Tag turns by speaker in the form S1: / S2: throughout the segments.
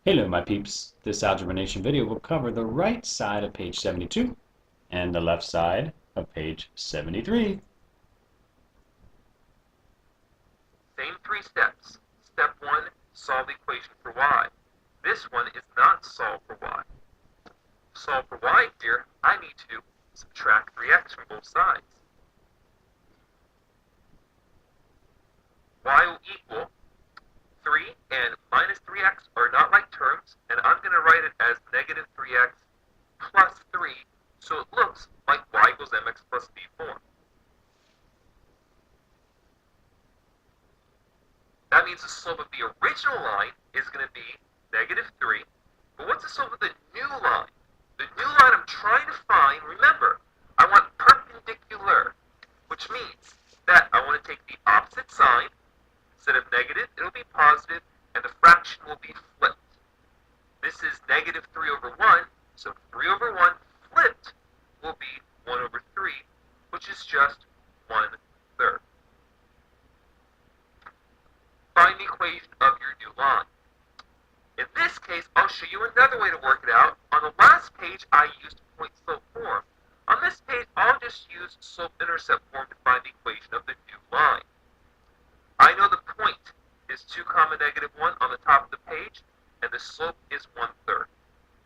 S1: Hello my peeps, this Algebra Nation video will cover the right side of page 72 and the left side of page 73.
S2: Same three steps. Step 1, solve the equation for y. This one is not solve for y. To solve for y here, I need to subtract 3x from both sides. Y will equal 3 and minus 3x are not like terms, and I'm going to write it as negative 3x plus 3, so it looks like y equals mx plus b form. That means the slope of the original line is going to be negative 3, but what's the slope of the new line? The new line I'm trying to find, remember, I want perpendicular, which means that I want to take the opposite sign. Instead of negative, it'll be positive, and the fraction will be flipped. This is negative 3 over 1, so 3 over 1 flipped will be 1 over 3, which is just 1/3. Find the equation of your new line. In this case, I'll show you another way to work it out. On the last page, I used point-slope form. On this page, I'll just use slope-intercept form to find the equation of the new line. I know the point is 2 comma negative 1 on the top of the page, and the slope is 1/3.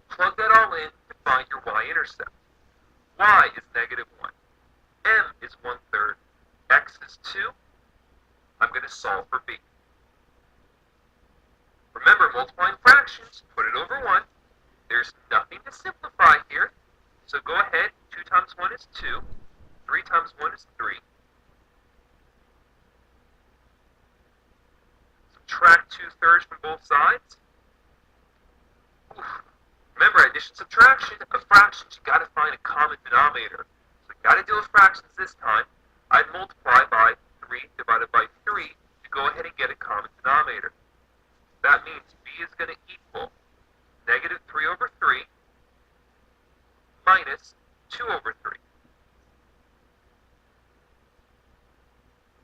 S2: Plug that all in to find your y-intercept. Y is negative 1. M is 1/3. X is 2. I'm going to solve for b. Remember, multiplying fractions, put it over 1. There's nothing to simplify here, so go ahead. 2 times 1 is 2. 3 times 1 is 3. Subtract 2/3 from both sides. Remember, addition, subtraction of fractions, you got to find a common denominator. So you got to deal with fractions this time. I'd multiply by 3 divided by 3 to go ahead and get a common denominator. That means b is going to equal negative 3 over 3 minus 2 over 3.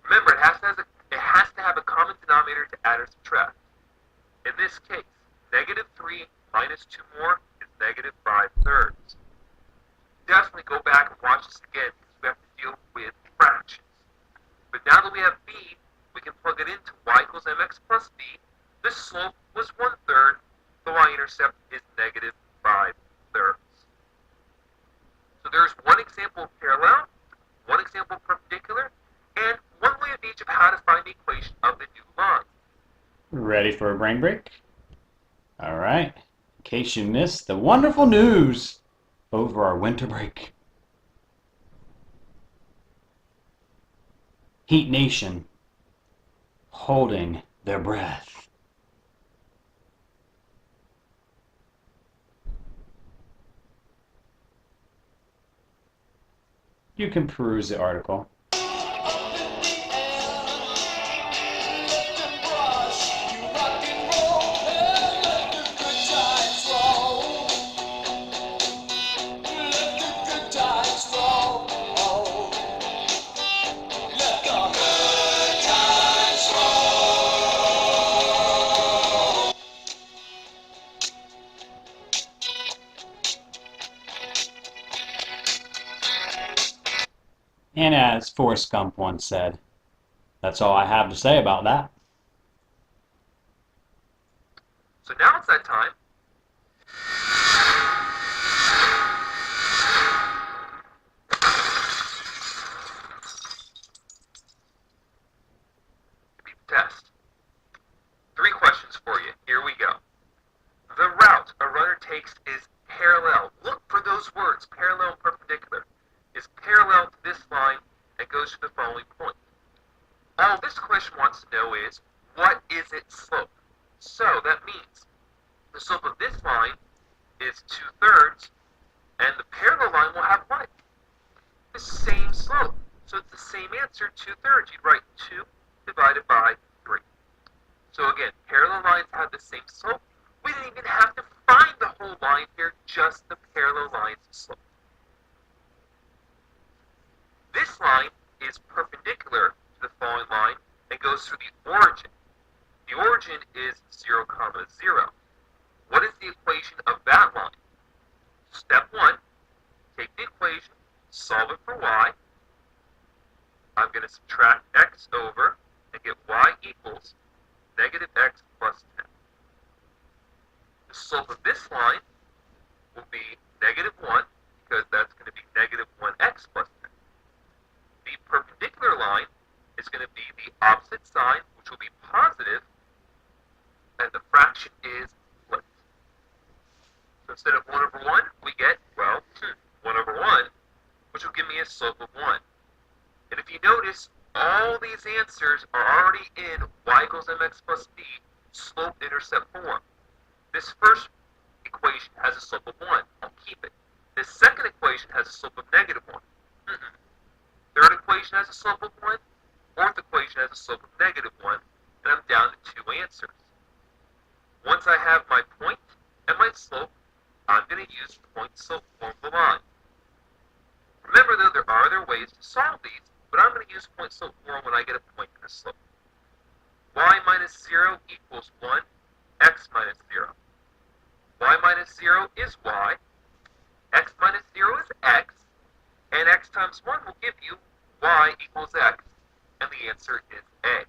S2: Remember, it has to have a common denominator to add or subtract. In this case, negative 3 minus 2 more is negative 5/3. Definitely go back and watch this again because we have to deal with fractions. But now that we have b, we can plug it into y equals mx plus b. The slope was 1/3. The y-intercept is negative 5/3. So there's one example of parallel, one example of perpendicular, and one way of each of how to find the equation of the new line.
S1: Ready for a brain break? All right. In case you missed the wonderful news over our winter break. Heat Nation holding their breath. You can peruse the article. And as Forrest Gump once said, that's all I have to say about that.
S2: So now it's that time. Test. 3 questions for you. Here we go. The route a runner takes is parallel. Look for those words, parallel and perpendicular. Is parallel to this line and goes to the following point. All this question wants to know is, what is its slope? So that means the slope of this line is 2/3, and the parallel line will have what? The same slope. So it's the same answer, 2/3. You'd write 2 divided by 3. So again, parallel lines have the same slope. We didn't even have to find the whole line here, just the parallel line's slope. This line is perpendicular to the following line and goes through the origin. The origin is 0, 0. what is the equation of that line? Step 1, take the equation, solve it for y. I'm going to subtract x over and get y equals negative x plus 10. The slope of this line will be negative 1, because that's going to be negative 1x plus 10. The perpendicular line is going to be the opposite sign, which will be positive, and the fraction is flipped. So instead of 1 over 1, we get, well, 1 over 1, which will give me a slope of 1. And if you notice, all these answers are already in y equals mx plus b slope-intercept form. This first equation has a slope of 1. I'll keep it. This second equation has a slope of negative 1. Third equation has a slope of 1. Fourth equation has a slope of negative 1. And I'm down to 2 answers. Once I have my point and my slope, I'm going to use point-slope form of the line. Remember, though, there are other ways to solve these, but I'm going to use point-slope form when I get a point and a slope. Y minus 0 equals 1, x minus 0. Y minus 0 is y, x minus 0 is x, and x times 1 will give you y equals x, and the answer is A.